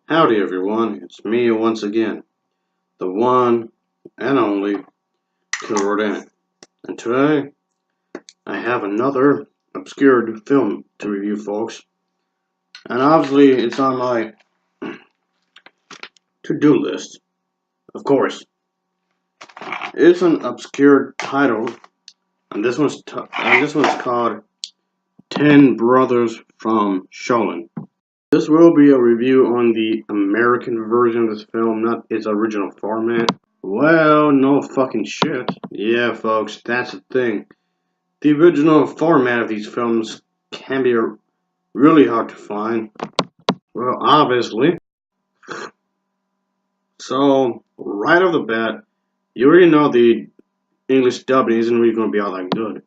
Howdy everyone, it's me once again, the one and only Killer. And today, I have another obscure film to review, folks. And obviously, it's on my to-do list, of course. It's an obscure title, and this one's called 10 Brothers from Shaolin. This will be a review on the American version of this film, not its original format. Well, no fucking shit. Yeah, folks, that's the thing. The original format of these films can be really hard to find. Well, obviously. So, right off the bat, you already know the English dubbing isn't really going to be all that good.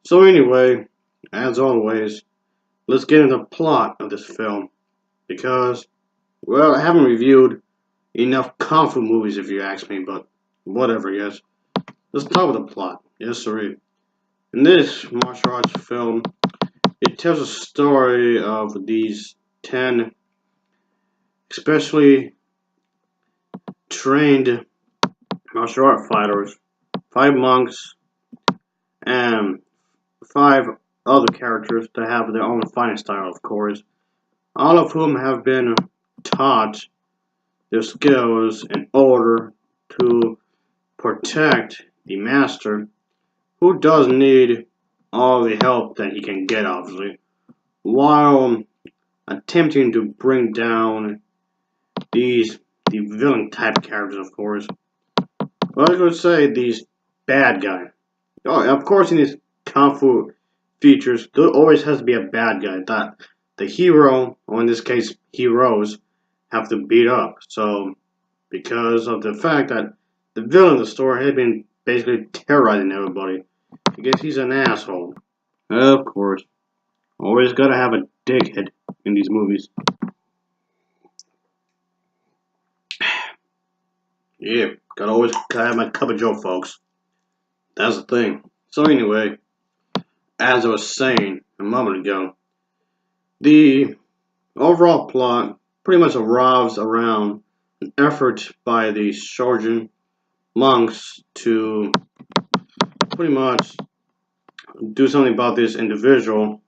So anyway, as always, let's get into the plot of this film. Because, well, I haven't reviewed enough Kung Fu movies if you ask me, but whatever, yes. Let's talk about the plot. Yes, sir. In this martial arts film, it tells a story of these 10 especially trained martial art fighters, 5 monks, and 5 other characters that have their own fighting style, of course, all of whom have been taught their skills in order to protect the master, who does need all the help that he can get, obviously, while attempting to bring down the villain type characters, of course. Well, I was going to say these bad guy. Oh, of course, in these kung fu features, there always has to be a bad guy that the hero, or in this case, heroes, have to beat up. So, because of the fact that the villain of the story had been basically terrorizing everybody, because he's an asshole. Of course, always gotta have a dickhead in these movies. Yeah, gotta have my cup of joe, folks. That's the thing. So anyway, as I was saying a moment ago, the overall plot pretty much revolves around an effort by the sergeant monks to pretty much do something about this individual,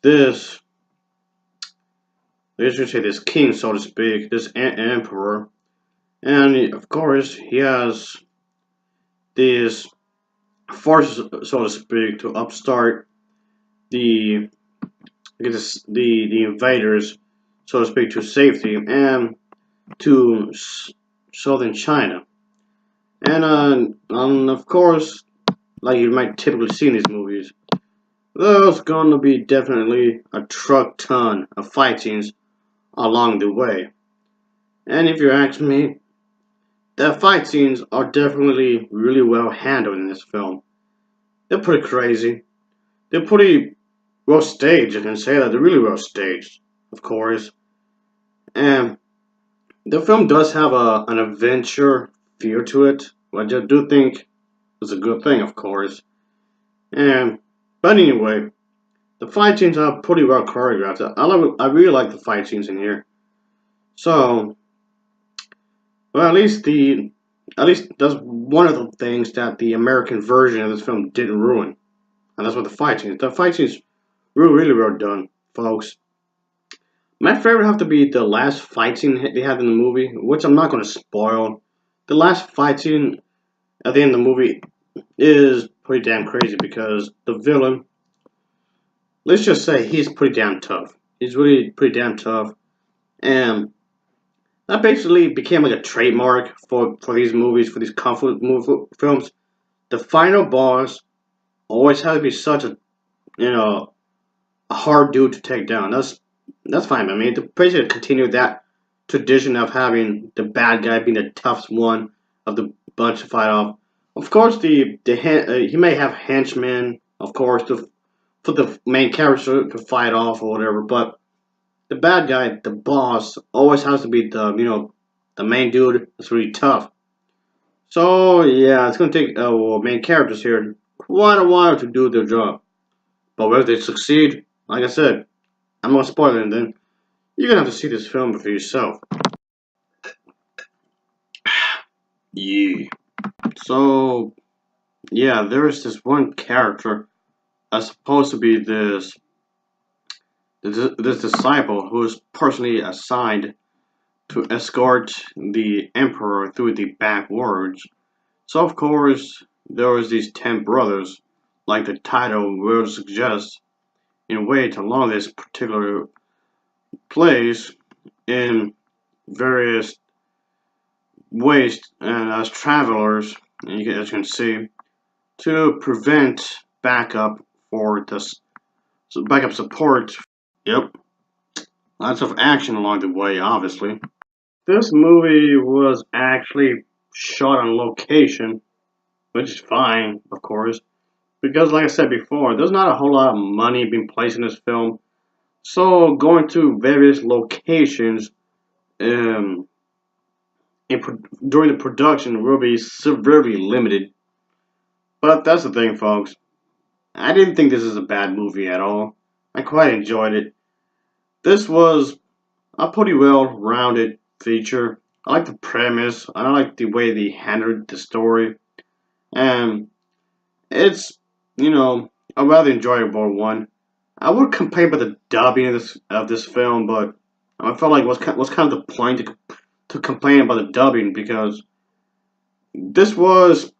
this, let's just say this king, so to speak, this emperor, and of course he has these forces, so to speak, to upstart the the invaders, so to speak, to safety and to southern China. And of course, like you might typically see in these movies, there's going to be definitely a truck ton of fight scenes along the way. And if you ask me, the fight scenes are definitely really well handled in this film. They're pretty crazy. They're pretty well staged, I can say that. They're really well staged, of course. And the film does have an adventure feel to it, which I do think is a good thing, of course. And but anyway, the fight scenes are pretty well choreographed. I really like the fight scenes in here. So, well, at least that's one of the things that the American version of this film didn't ruin, and that's what the fight scenes. The fight scenes were really well done, folks. My favorite have to be the last fight scene they had in the movie, which I'm not going to spoil. The last fight scene at the end of the movie is pretty damn crazy because the villain, let's just say he's pretty damn tough. He's really pretty damn tough, and that basically became like a trademark for these movies, for these kung fu films. The final boss always has to be such you know a hard dude to take down. That's fine. I mean, to basically continue that tradition of having the bad guy being the toughest one of the bunch to fight off. Of course, he may have henchmen, of course, for the main character to fight off or whatever. But the bad guy, the boss, always has to be the main dude that's really tough. So yeah, it's gonna take main characters here quite a while to do their job. But whether they succeed, like I said, I'm not spoiling then. You're gonna have to see this film for yourself. Yeah. So, yeah, there is this one character that's supposed to be this disciple who is personally assigned to escort the emperor through the backwards. So of course there was these 10 brothers, like the title will suggest, in wait along this particular place in various ways and as travelers, as you can see, to prevent backup for this backup support. Yep, lots of action along the way, obviously. This movie was actually shot on location, which is fine, of course, because like I said before, there's not a whole lot of money being placed in this film. So going to various locations um, during the production will be severely limited. But that's the thing, folks. I didn't think this is a bad movie at all. I quite enjoyed it. This was a pretty well-rounded feature. I like the premise. I like the way they handled the story, and it's a rather enjoyable one. I would complain about the dubbing of this film, but I felt like what's kind of the point to complain about the dubbing because this was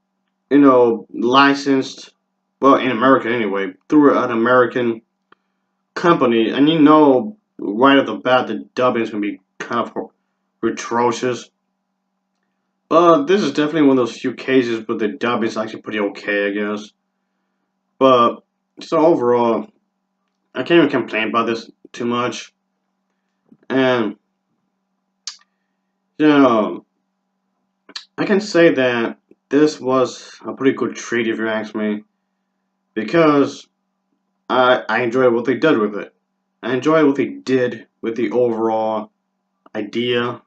licensed, well, in America anyway, through an American company, and right off the bat the dubbing is gonna be kind of atrocious. But this is definitely one of those few cases where the dubbing is actually pretty okay, I guess. But so overall, I can't even complain about this too much, and you know, I can say that this was a pretty good treat if you ask me, because I enjoyed what they did with it. I enjoyed what they did with the overall idea.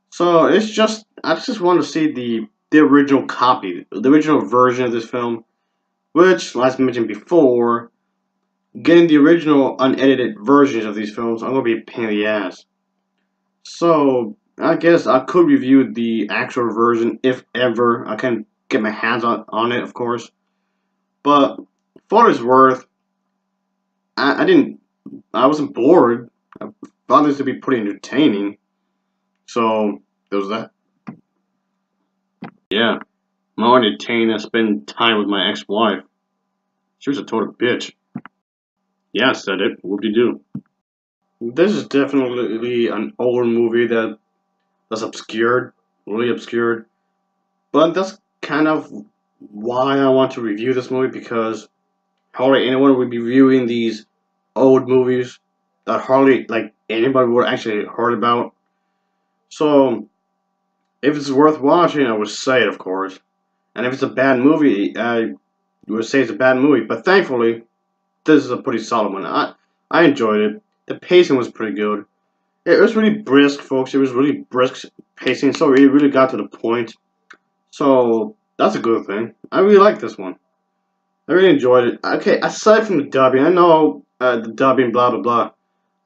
So it's just I just want to see the original copy, the original version of this film, which, as mentioned before, getting the original unedited versions of these films are gonna be a pain in the ass. So I guess I could review the actual version if ever I can get my hands on it, of course. But for what it's worth, I didn't I wasn't bored. I found this to be pretty entertaining. So there was that. Yeah, more entertaining than spending time with my ex-wife. She was a total bitch. Yeah, I said it. Whoop-de-doo. This is definitely an old movie that's obscured, really obscured. But that's kind of why I want to review this movie, because hardly anyone would be reviewing these old movies that hardly like anybody would actually heard about. So if it's worth watching, I would say it, of course. And if it's a bad movie, I would say it's a bad movie. But thankfully, this is a pretty solid one. I enjoyed it. The pacing was pretty good. It was really brisk, folks. It was really brisk pacing, so it really got to the point. So that's a good thing. I really like this one. I really enjoyed it. Okay, aside from the dubbing, I know the dubbing, blah blah blah.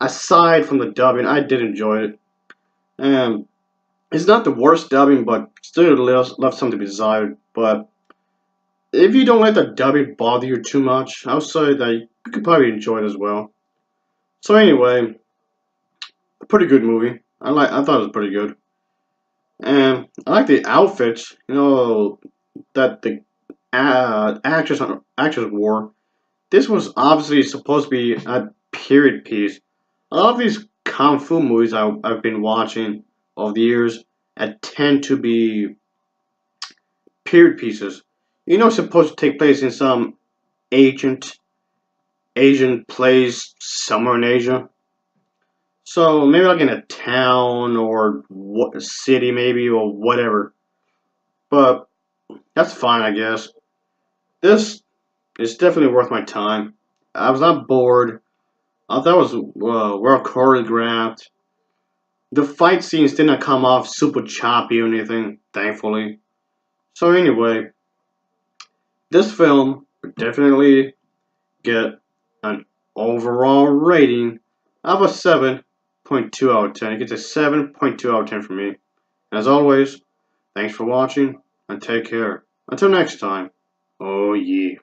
Aside from the dubbing, I did enjoy it. And it's not the worst dubbing, but still left something to be desired. But if you don't let the dubbing bother you too much, I'll say that you could probably enjoy it as well. So anyway, a pretty good movie. I thought it was pretty good. And I like the outfits, that the actors wore. This was obviously supposed to be a period piece. A lot of these kung fu movies I've been watching over the years tend to be period pieces. Supposed to take place in some ancient Asian place somewhere in Asia. So maybe like in a town or a city, maybe, or whatever. But that's fine, I guess. This is definitely worth my time. I was not bored. I thought it was well choreographed. The fight scenes did not come off super choppy or anything, thankfully. So anyway, this film would definitely get an overall rating of a 7 8.2 out of 10. It gets a 7.2 out of 10 from me. And as always, thanks for watching and take care. Until next time. Oh yeah.